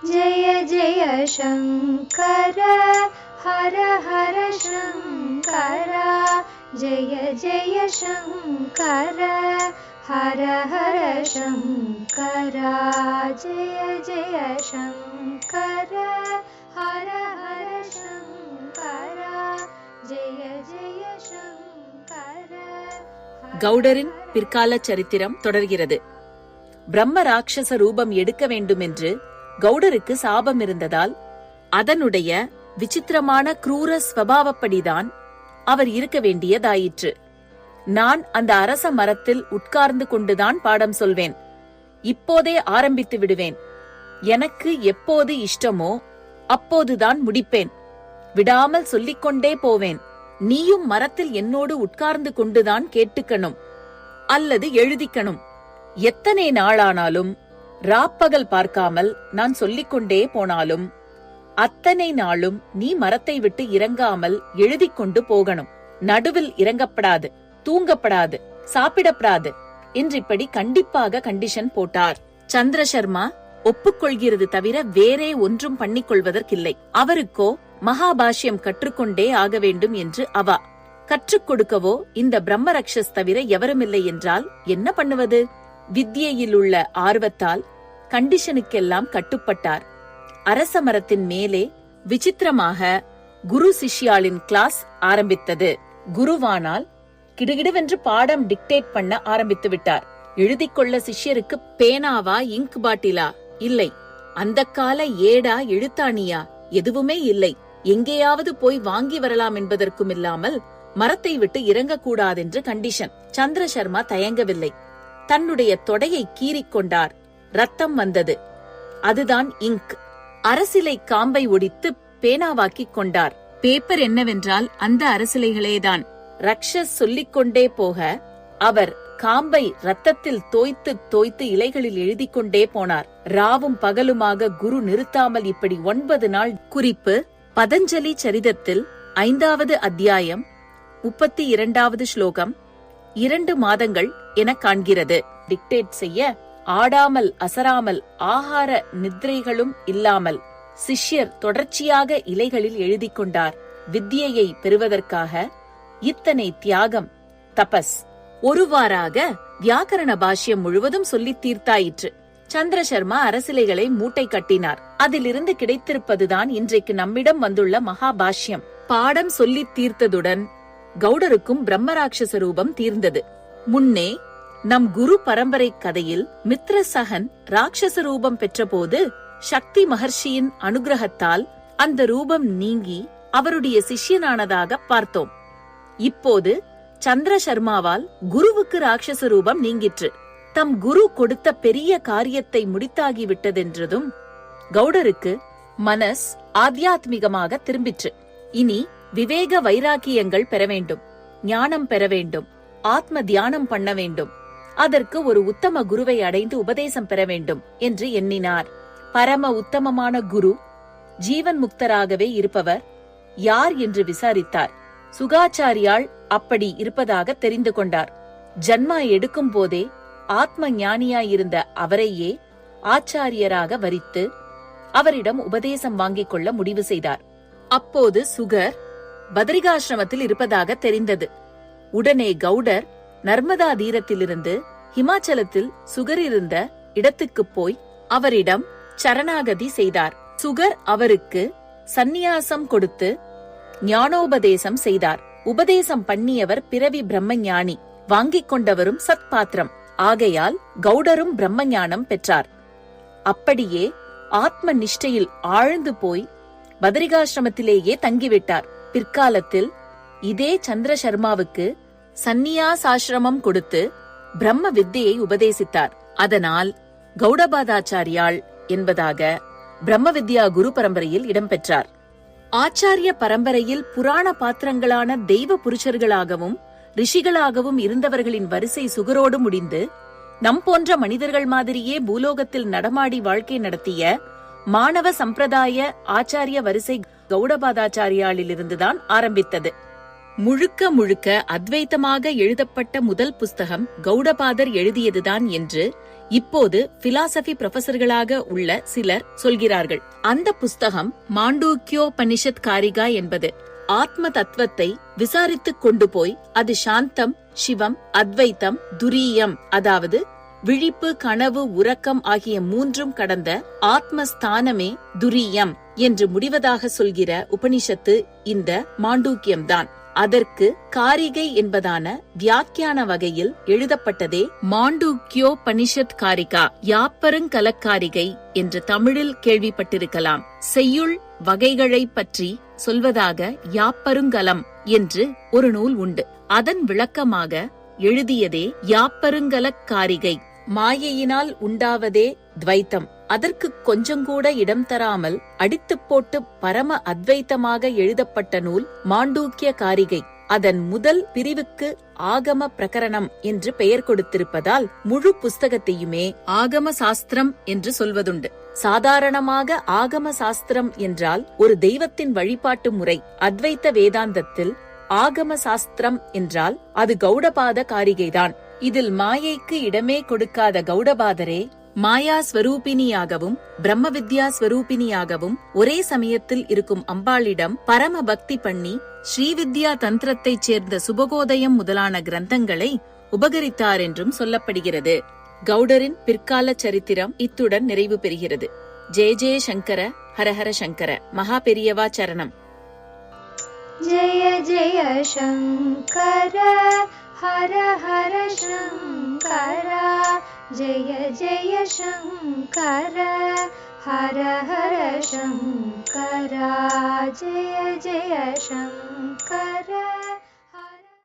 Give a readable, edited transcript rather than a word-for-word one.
जय जय शङ्कर हर हर शङ्कर जय जय शङ्कर हर हर शङ्कर जय जय शङ्कर हर हर शङ्कर जय जय शङ्कर. கௌடரின் பிற்கால சரித்திரம் தொடர்கிறது. பிரம்ம ராட்சச ரூபம் எடுக்க வேண்டுமென்று கௌடருக்கு சாபம் இருந்ததால் அதனுடைய விசித்திரமான குரூர ஸ்வபாவப்படிதான் அவர் இருக்க வேண்டியதாயிற்று. நான் அந்த அரச மரத்தில் உட்கார்ந்து கொண்டுதான் பாடம் சொல்வேன். இப்போதே ஆரம்பித்து விடுவேன். எனக்கு எப்போது இஷ்டமோ அப்போதுதான் முடிப்பேன். விடாமல் சொல்லிக்கொண்டே போவேன். நீயும் மரத்தில் என்னோடு உட்கார்ந்து கொண்டுதான் கேட்டுக்கணும் அல்லது எழுதிக்கணும். எத்தனை நாளானாலும் ராப்பகல் பார்க்காமல் நான் சொல்லிக்கொண்டே போனாலும் அத்தனை நாளும் நீ மரத்தை விட்டு இறங்காமல் எழுதிக் கொண்டு போகணும். நடுவில் இறங்கப்படாது, தூங்கப்படாது, சாப்பிடப்படாது என்று இப்படி கண்டிப்பாக கண்டிஷன் போட்டார். சந்திரசர்மா ஒப்புக்கொள்கிறது தவிர வேறே ஒன்றும் பண்ணிக்கொள்வதற்கில்லை. அவருக்கோ மகாபாஷ்யம் கற்றுக்கொண்டே ஆக வேண்டும் என்று அவா. கற்றுக் கொடுக்கவோ இந்த பிரம்மரக்ஷஸ் தவிர எவருமில்லை என்றால் என்ன பண்ணுவது? வித்யையில் உள்ள ஆர்வத்தால் கண்டிஷனுக்கெல்லாம் கட்டுப்பட்டார். அரச மரத்தின் மேலே விசித்திரமாக குரு சிஷ்யாளின் கிளாஸ் ஆரம்பித்தது. குருவானால் கிடுகிடுவென்று பாடம் டிக்டேட் பண்ண ஆரம்பித்து விட்டார். எழுதிக்கொள்ள சிஷ்யருக்கு பேனாவா இங்க் பாட்டிலா இல்லை. அந்த கால ஏடா எழுத்தாணியா எதுவுமே இல்லை. எங்கேயாவது போய் வாங்கி வரலாம் என்பதற்கும் இல்லாமல் மரத்தை விட்டு இறங்கக்கூடாதென்று கண்டிஷன். சந்திரசர்மா தயங்கவில்லை. தன்னுடைய தொடையை கீறிக்கொண்டார். ரத்தம் வந்தது. அதுதான் இங்க். அரசிலை காம்பை ஒடித்து பேனாவாக்கிக் கொண்டார். பேப்பர் என்னவென்றால் அந்த அரசிலைகளேதான். ரக்ஷஸ் சொல்லிக் கொண்டே போக அவர் காம்பை ரத்தத்தில் தோய்த்து தோய்த்து இலைகளில் எழுதி கொண்டே போனார். ராவும் பகலுமாக குரு நிறுத்தாமல் இப்படி 9 நாள். குறிப்பு: பதஞ்சலி சரிதத்தில் 5வது அத்தியாயம் 32வது ஸ்லோகம். 2 மாதங்கள் என காண்கிறது. டிக்டேட் செய்ய ஆடாமல் அசராமல் ஆகார நித்ரைகளும் இல்லாமல் சிஷ்யர் தொடர்ச்சியாக இலைகளில் எழுதி கொண்டார். வித்யையை பெறுவதற்காக இத்தனை தியாகம், தபஸ். ஒருவாறாக வியாக்கரண பாஷ்யம் முழுவதும் சொல்லி தீர்த்தாயிற்று. சந்திரசர்மா அரசிலைகளை மூட்டை கட்டினார். அதிலிருந்து கிடைத்திருப்பதுதான் இன்றைக்கு நம்மிடம் வந்துள்ள மகாபாஷ்யம். பாடம் சொல்லி தீர்த்ததுடன் கௌடருக்கும் பிரம்மராட்சச ரூபம் தீர்ந்தது. முன்னே நம் குரு பரம்பரை கதையில் மித்ரசகன் ராட்சச ரூபம் பெற்றபோது சக்தி மகர்ஷியின் அனுகிரகத்தால் அந்த ரூபம் நீங்கி அவருடைய சிஷ்யனானதாக பார்த்தோம். இப்போது சந்திரசர்மாவால் குருவுக்கு ராட்சச ரூபம் நீங்கிற்று. தம் குரு கொடுத்த பெரிய காரியத்தை முடித்தாகிவிட்டதென்றதும் கௌடருக்கு மனஸ் ஆத்தியாத்மிகமாக திரும்பிற்று. இனி விவேக வைராக்கியங்கள் பெற வேண்டும், ஞானம் பெற வேண்டும், ஆத்ம தியானம் பண்ண வேண்டும். அதற்கு ஒரு உத்தம குருவை அடைந்து உபதேசம் பெற வேண்டும் என்று எண்ணினார். பரம உத்தமமான குரு ஜீவன் முக்தராகவே இருப்பவர் யார் என்று விசாரித்தார். சுகாச்சாரியால் அப்படி இருப்பதாக தெரிந்து கொண்டார். ஜன்மா எடுக்கும் போதே ஆத்ம ஞானியாயிருந்த அவரையே ஆச்சாரியராக வரித்து அவரிடம் உபதேசம் வாங்கிக் கொள்ள முடிவு செய்தார். அப்போது சுகர் பத்ரிகாசிரமத்தில் இருப்பதாக தெரிந்தது. உடனே கௌடர் நர்மதா தீரத்திலிருந்து ஹிமாச்சலத்தில் சுகர் இருந்த இடத்துக்கு போய் அவரிடம் சரணாகதி செய்தார். சுகர் அவருக்கு சந்நியாசம் கொடுத்து ஞானோபதேசம் செய்தார். உபதேசம் பண்ணியவர் பிறவி பிரம்மஞானி, வாங்கிக் கொண்டவரும் சத்பாத்திரம். ஆகையால் கௌடரும் பிரம்ம ஞானம் பெற்றார். அப்படியே ஆத்ம நிஷ்டையில் ஆழ்ந்து போய் பத்ரிகாசிரமத்திலேயே தங்கிவிட்டார். பிற்காலத்தில் இதே சந்திரசர்மாவுக்கு சந்நியாசாசிரமம் கொடுத்து பிரம்ம வித்தியை உபதேசித்தார். அதனால் கௌடபாதாச்சாரியாள் என்பதாக பிரம்ம வித்யா குரு பரம்பரையில் இடம்பெற்றார். ஆச்சாரிய பரம்பரையில் புராண பாத்திரங்களான தெய்வ புருஷர்களாகவும் ரிஷிகளாகவும் இருந்தவர்களின் வரிசை சுகரோடு முடிந்து நம் போன்ற மனிதர்கள் மாதிரியே பூலோகத்தில் நடமாடி வாழ்க்கை நடத்திய மாணவ சம்பிரதாய ஆச்சாரிய வரிசை கௌடபாதாச்சாரியாளிலிருந்துதான் ஆரம்பித்தது. முழுக்க முழுக்க அத்வைத்தமாக எழுதப்பட்ட முதல் புஸ்தகம் கௌடபாதர் எழுதியதுதான் என்று இப்போது பிலாசபி புரொஃபசர்களாக உள்ள சிலர் சொல்கிறார்கள். அந்த புஸ்தகம் மாண்டூக்யோபனிஷத் காரிகா என்பது. ஆத்ம தத்துவத்தை விசாரித்துக் கொண்டு போய் அது சாந்தம், சிவம், அத்வைத்தம், துரியம், அதாவது விழிப்பு, கனவு, உறக்கம் ஆகிய மூன்றும் கடந்த ஆத்மஸ்தானமே துரியம் என்று முடிவதாக சொல்கிற உபனிஷத்து இந்த மாண்டூக்கியம்தான். அதற்கு காரிகை என்பதான வியாக்கியான வகையில் எழுதப்பட்டதே மாண்டூக்யோபனிஷத் காரிகா, யாப்பருங்கலக்காரிகை என்று தமிழில் கேள்விப்பட்டிருக்கலாம். செய்யுள் வகைகளை பற்றி சொல்வதாக யாப்பருங்கலம் என்று ஒரு நூல் உண்டு. அதன் விளக்கமாக எழுதியதே யாப்பருங்கலக்காரிகை. மாயையினால் உண்டாவதே துவைத்தம். அதற்கு கொஞ்சம் கூட இடம் தராமல் அடித்துப் போட்டு பரம அத்வைத்தமாக எழுதப்பட்ட நூல் மாண்டூக்கிய காரிகை. அதன் முதல் பிரிவுக்கு ஆகம பிரகரணம் என்று பெயர் கொடுத்திருப்பதால் முழு புஸ்தகத்தையுமே ஆகம சாஸ்திரம் என்று சொல்வதுண்டு. சாதாரணமாக ஆகம சாஸ்திரம் என்றால் ஒரு தெய்வத்தின் வழிபாட்டு முறை. அத்வைத்த வேதாந்தத்தில் ஆகம சாஸ்திரம் என்றால் அது கௌடபாத காரிகைதான். இதில் மாயைக்கு இடமே கொடுக்காத கௌடபாதரே மாயா ஸ்வரூபிணியாகவும் பிரம்ம வித்யா ஸ்வரூபிணியாகவும் ஒரே சமயத்தில் இருக்கும் அம்பாளிடம் பரம பக்தி பண்ணி ஸ்ரீவித்யா தந்திரத்தைச் சேர்ந்த சுபகோதயம் முதலான கிரந்தங்களை உபகரித்தார் என்றும் சொல்லப்படுகிறது. கௌடரின் பிற்கால சரித்திரம் இத்துடன் நிறைவு பெறுகிறது. ஜெய ஜெய சங்கர, ஹரஹர சங்கர. மகா பெரியவா சரணம். जय जय शङ्कर हर हर शङ्कर जय जय शङ्कर हर हर शङ्कर जय जय शङ्कर।